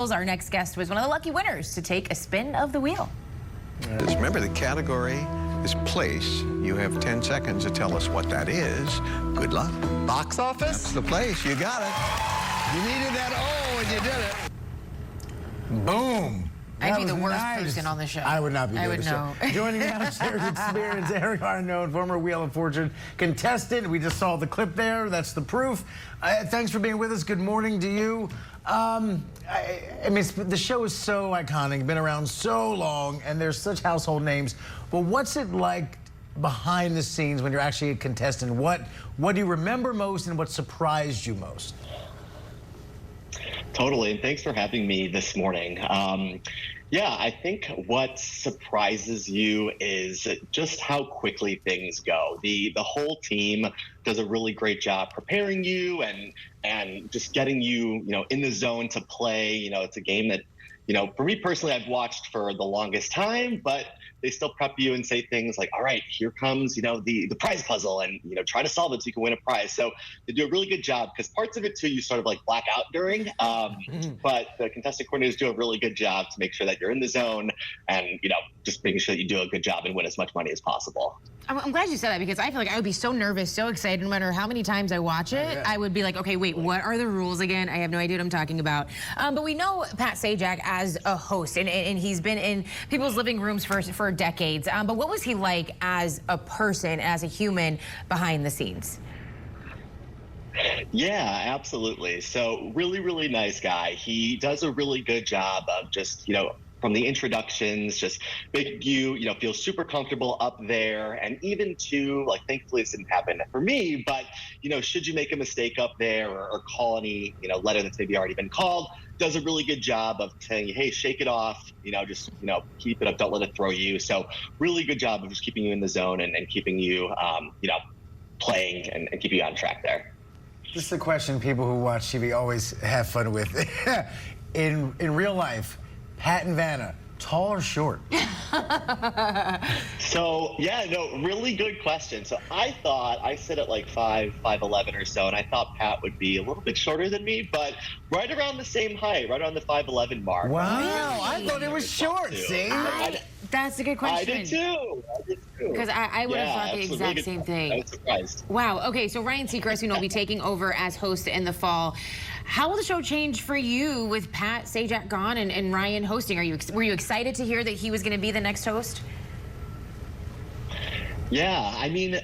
Our next guest was one of the lucky winners to take a spin of the wheel. Just remember, the category is place. You have 10 seconds to tell us what that is. Good luck. Box office? That's the place. You got it. You needed that and you did it. Boom. I'd be the worst person on the show. I would not be doing the show. know. Joining me downstairs experience, Erik Arnone, former Wheel of Fortune contestant. We just saw the clip there. That's the proof. Thanks for being with us. Good morning to you. I mean, the show is so iconic, been around so long, and there's such household names. But what's it like behind the scenes when you're actually a contestant? What do you remember most, and what surprised you most? Totally, and thanks for having me this morning. Yeah, I think what surprises you is just how quickly things go. The whole team does a really great job preparing you and just getting you, in the zone to play. It's a game that, for me personally, I've watched for the longest time, but they still prep you and say things like, all right, here comes, the prize puzzle, and, try to solve it so you can win a prize. So they do a really good job, because parts of it too, you sort of like black out during, but the contestant coordinators do a really good job to make sure that you're in the zone and, just making sure that you do a good job and win as much money as possible. I'm glad you said that, because I feel like I would be so nervous, so excited, no matter how many times I watch it. I would be like, okay, wait, what are the rules again? I have no idea what I'm talking about. But we know Pat Sajak as a host, and he's been in people's living rooms for decades. But what was he like as a person, as a human, behind the scenes? Yeah, absolutely. So really, really nice guy. He does a really good job of just, from the introductions, just making you, feel super comfortable up there. And even to, thankfully this didn't happen for me, but, should you make a mistake up there or call any, letter that's maybe already been called, does a really good job of saying, hey, shake it off, just, keep it up, don't let it throw you. So really good job of just keeping you in the zone and keeping you, playing and keeping you on track there. This is the question people who watch TV always have fun with. In real life, Pat and Vanna, tall or short? So, yeah, no, really good question. So I thought, I sit at like 5'11" or so, and I thought Pat would be a little bit shorter than me, but right around the same height, right around the 5'11" mark. Wow, I thought it was short, see? That's a good question. I did too. Because I would have thought the exact same thing. I was surprised. Wow. Okay, so Ryan Seacrest, will be taking over as host in the fall. How will the show change for you with Pat Sajak gone and Ryan hosting? Were you excited to hear that he was going to be the next host? Yeah, I mean,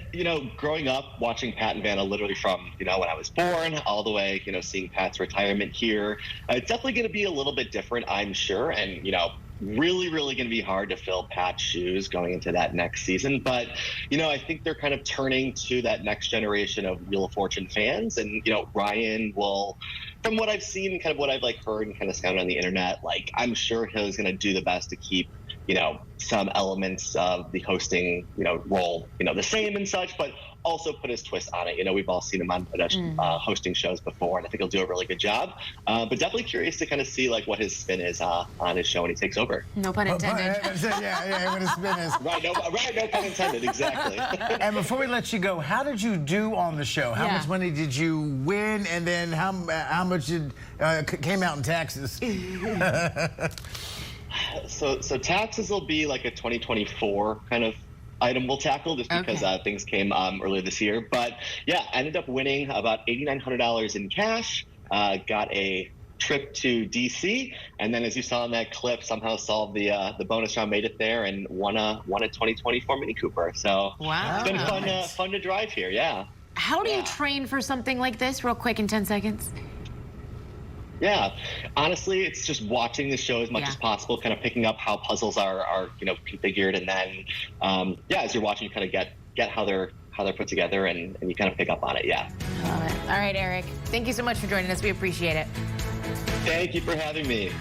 growing up watching Pat and Vanna literally from, when I was born all the way, seeing Pat's retirement here, it's definitely going to be a little bit different, I'm sure. And, really, really going to be hard to fill Pat's shoes going into that next season. But, I think they're kind of turning to that next generation of Wheel of Fortune fans. And, Ryan will, from what I've seen and kind of what I've heard and kind of scouted on the internet, I'm sure he's going to do the best to keep, some elements of the hosting, role, the same and such, but also put his twist on it. We've all seen him on hosting shows before, and I think he'll do a really good job. But definitely curious to kind of see what his spin is on his show when he takes over. No pun intended. Yeah, what his spin is. Right, no pun intended, exactly. And before we let you go, how did you do on the show? How much money did you win, and then how much came out in taxes? So taxes will be like a 2024 kind of item we'll tackle, just because things came earlier this year. But yeah, I ended up winning about $8,900 in cash, got a trip to DC, and then as you saw in that clip, somehow solved the bonus round, made it there, and won a 2024 Mini Cooper. So wow, it's been fun to drive here. Yeah. How do you train for something like this, real quick, in 10 seconds? Yeah, honestly, it's just watching the show as much as possible, kind of picking up how puzzles are configured, and then as you're watching, you kind of get how they're put together, and you kind of pick up on it. Yeah. Love it. All right, Erik, thank you so much for joining us. We appreciate it. Thank you for having me.